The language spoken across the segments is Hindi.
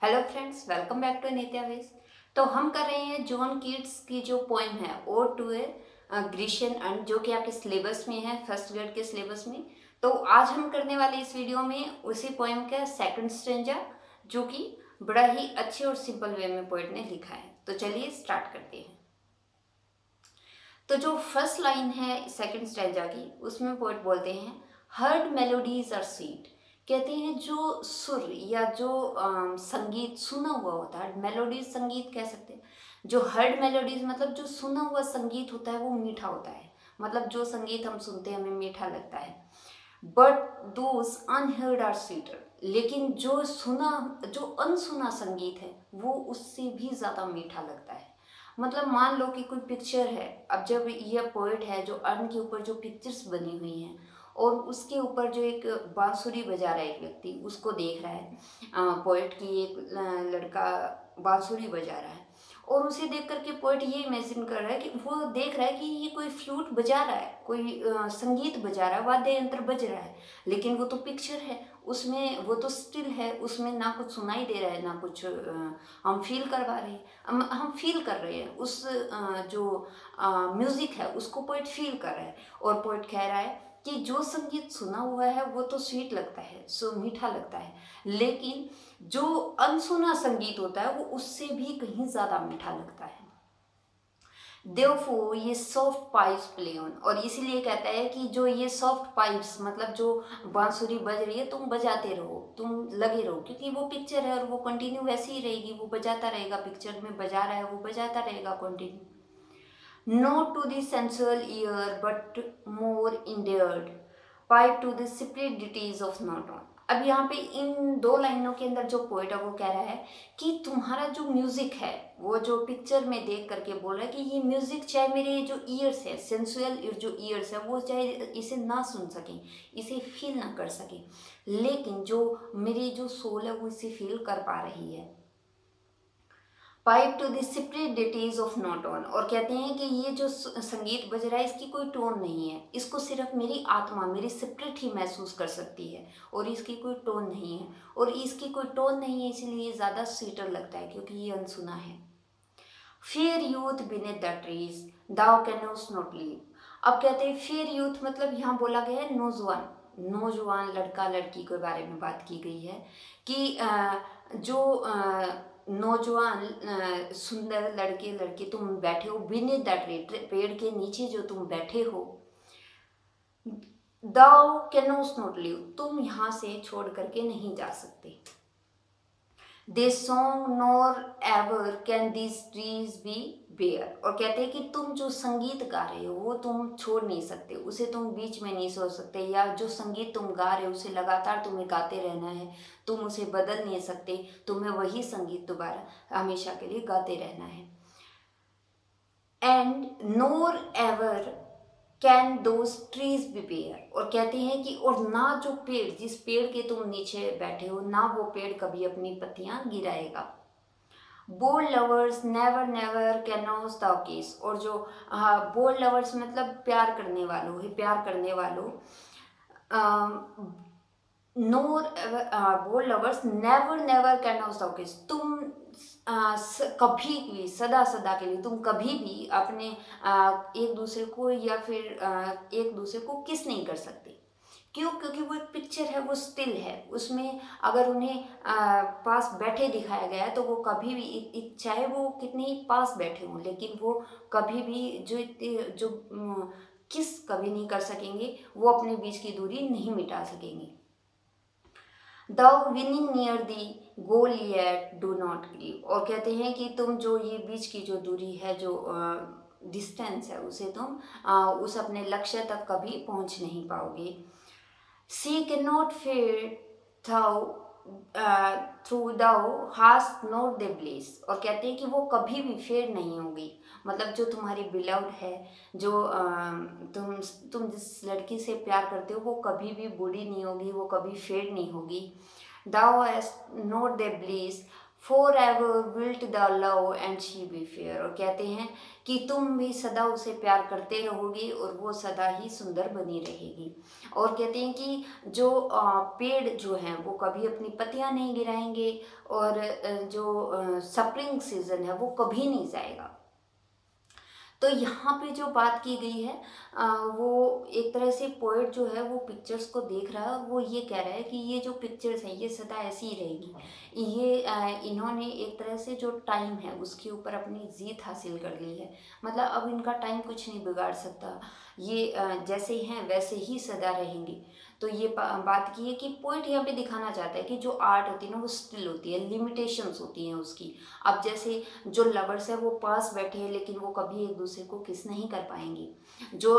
Hello friends, welcome back to Nitya veg. तो हम कर रहे हैं जॉन कीट्स की जो पोएम है ode to a Grecian urn, जो कि आपके सिलेबस में है, फर्स्ट ग्रेड के सिलेबस में। तो आज हम करने वाले इस वीडियो में उसी पोएम का सेकंड स्ट्रेंजा, जो कि बड़ा ही अच्छे और सिंपल वे में पोएट ने लिखा है। तो चलिए स्टार्ट करते हैं। तो जो फर्स्ट लाइन है सेकंड स्टैंजा की, उसमें पोएट बोलते हैं हर्ड मेलोडीज आर स्वीट। कहते हैं जो सुर या जो संगीत सुना हुआ होता है, मेलोडीज संगीत कह सकते हैं। जो हर्ड मेलोडीज मतलब जो सुना हुआ संगीत होता है वो मीठा होता है। मतलब जो संगीत हम सुनते हैं हमें मीठा लगता है। But those unheard are sweeter. लेकिन जो अनसुना संगीत है वो उससे भी ज़्यादा मीठा लगता है। मतलब मान लो कि कोई पिक्चर है। अब जब ये पोएट है जो अर्न के ऊपर जो पिक्चर्स बनी हुई हैं और उसके ऊपर जो एक बांसुरी बजा रहा है, एक व्यक्ति उसको देख रहा है। पोएट की एक लड़का बांसुरी बजा रहा है और उसे देख करके पोएट ये इमेजिन कर रहा है कि वो देख रहा है कि ये कोई फ्लूट बजा रहा है, कोई संगीत बजा रहा है, वाद्य यंत्र बज रहा है। लेकिन वो तो पिक्चर है, उसमें वो तो स्टिल है, उसमें ना कुछ सुनाई दे रहा है ना कुछ हम फील करवा रहे हैं। हम फील कर रहे हैं उस जो म्यूजिक है उसको पोइट फील कर रहा है। और पोइट कह रहा है कि जो संगीत सुना हुआ है वो तो स्वीट लगता है, सो मीठा लगता है। लेकिन जो अनसुना संगीत होता है वो उससे भी कहीं ज्यादा मीठा लगता है। देवफो ये सॉफ्ट पाइप्स प्ले ऑन, और इसीलिए कहता है कि जो ये सॉफ्ट पाइप्स मतलब जो बांसुरी बज रही है तुम बजाते रहो, तुम लगे रहो, क्योंकि वो पिक्चर है और वो कंटिन्यू वैसी ही रहेगी, वो बजाता रहेगा। पिक्चर में बजा रहा है वो बजाता रहेगा continue. Not to the sensual ear, but more endeared. Pipe to the splendities of Norton. अब यहाँ पे इन दो लाइनों के अंदर जो पोएट है वो कह रहा है कि तुम्हारा जो म्यूजिक है, वो जो पिक्चर में देख करके बोल रहा है कि ये म्यूजिक चाहे मेरे जो ईयर्स है, सेंसुअल जो ईयर्स है, वो चाहे इसे ना सुन सकें, इसे फील ना कर सकें, लेकिन जो मेरी जो सोल है वो इसे फील कर पा रही है। Pipe to the separate details of not on, और कहते हैं कि ये जो संगीत बज रहा है इसकी कोई टोन नहीं है, इसको सिर्फ मेरी आत्मा, मेरी सेपरेट ही महसूस कर सकती है, और इसकी कोई टोन नहीं है। और इसकी कोई टोन नहीं है इसलिए ये ज़्यादा स्वीटर लगता है क्योंकि ये अनसुना है। Fair youth beneath the trees thou canst not leave. अब कहते हैं फेयर यूथ मतलब यहाँ बोला गया है नौजवान, नौजवान लड़का लड़की के बारे में बात की गई है कि जो नौजवान सुंदर लड़के लड़की तुम बैठे हो बिनेथ द ट्री, पेड़ के नीचे जो तुम बैठे हो। दाउ कैनोस नॉट लीव, तुम यहाँ से छोड़ करके नहीं जा सकते। Thy song nor ever can these trees be bare, और कहते हैं कि तुम जो संगीत गा रहे हो वो तुम छोड़ नहीं सकते, उसे तुम बीच में नहीं छोड़ सकते, या जो संगीत तुम गा रहे हो उसे लगातार तुम्हें गाते रहना है, तुम उसे बदल नहीं सकते, तुम्हें वही संगीत दोबारा हमेशा के लिए गाते रहना है। And nor ever can those trees be bare, और कहते हैं कि और ना जो पेड़, जिस पेड़ के तुम नीचे बैठे हो, ना वो पेड़ कभी अपनी पत्तियां गिराएगा। Bold lovers never never canst thou kiss, और जो बोल्ड लवर्स मतलब प्यार करने वालों है, प्यार करने वालों। Nor bold lovers never never canst thou kiss, तुम कभी भी सदा सदा के लिए तुम कभी भी अपने एक दूसरे को या फिर एक दूसरे को किस नहीं कर सकते। क्यों? क्योंकि वो एक पिक्चर है, वो स्टिल है, उसमें अगर उन्हें पास बैठे दिखाया गया है तो वो कभी भी चाहे वो कितने ही पास बैठे हों, लेकिन वो कभी भी जो किस कभी नहीं कर सकेंगे, वो अपने बीच की दूरी नहीं मिटा सकेंगे। The winning near the goal yet do not grieve, और कहते हैं कि तुम जो ये बीच की जो दूरी है, जो डिस्टेंस है, उसे तुम उस अपने लक्ष्य तक कभी पहुंच नहीं पाओगे। She can not fade though through thou hast not thy bliss, और कहते हैं कि वो कभी भी फेड नहीं होगी। मतलब जो तुम्हारी बिलव्ड है, जो तुम जिस लड़की से प्यार करते हो वो कभी भी बूढ़ी नहीं होगी, वो कभी फेड नहीं होगी। Thou hast not thy bliss for ever wilt the love and she be fair, और कहते हैं कि तुम भी सदा उसे प्यार करते रहोगे और वो सदा ही सुंदर बनी रहेगी। और कहते हैं कि जो पेड़ जो हैं वो कभी अपनी पत्तियां नहीं गिराएंगे, और जो स्प्रिंग सीजन है वो कभी नहीं जाएगा। तो यहाँ पे जो बात की गई है वो एक तरह से पोएट जो है वो पिक्चर्स को देख रहा है, वो ये कह रहा है कि ये जो पिक्चर्स हैं ये सदा ऐसी ही रहेगी। ये इन्होंने एक तरह से जो टाइम है उसके ऊपर अपनी जीत हासिल कर ली है। मतलब अब इनका टाइम कुछ नहीं बिगाड़ सकता, ये जैसे हैं वैसे ही सदा रहेंगे। तो ये बात की है कि पोइट यहाँ पे दिखाना चाहता है कि जो आर्ट होती है ना वो स्टिल होती है, लिमिटेशंस होती हैं उसकी। अब जैसे जो लवर्स है वो पास बैठे हैं लेकिन वो कभी एक दूसरे को किस नहीं कर पाएंगे। जो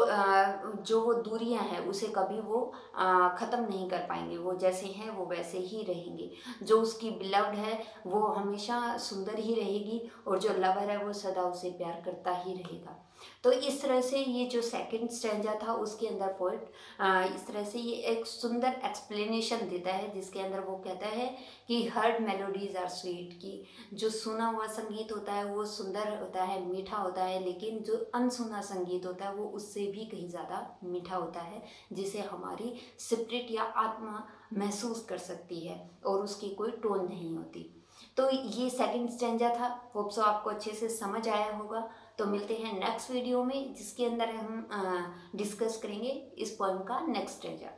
वो दूरियां हैं उसे कभी वो ख़त्म नहीं कर पाएंगे, वो जैसे हैं वो वैसे ही रहेंगे। जो उसकी बिलव्ड है वो हमेशा सुंदर ही रहेगी, और जो लवर है वो सदा उसे प्यार करता ही रहेगा। तो इस तरह से ये जो सेकंड स्टैंजा था उसके अंदर पोइट इस तरह से ये एक सुंदर एक्सप्लेनेशन देता है, जिसके अंदर वो कहता है कि हर्ड मेलोडीज आर स्वीट, की जो सुना हुआ संगीत होता है वो सुंदर होता है, मीठा होता है, लेकिन जो अनसुना संगीत होता है वो उससे भी कहीं ज़्यादा मीठा होता है, जिसे हमारी स्पिरिट या आत्मा महसूस कर सकती है और उसकी कोई टोन नहीं होती। तो ये सेकंड स्टैंजा था, होप सो आपको अच्छे से समझ आया होगा। तो मिलते हैं नेक्स्ट वीडियो में जिसके अंदर हम डिस्कस करेंगे इस पोएम का नेक्स्ट स्टैंजा।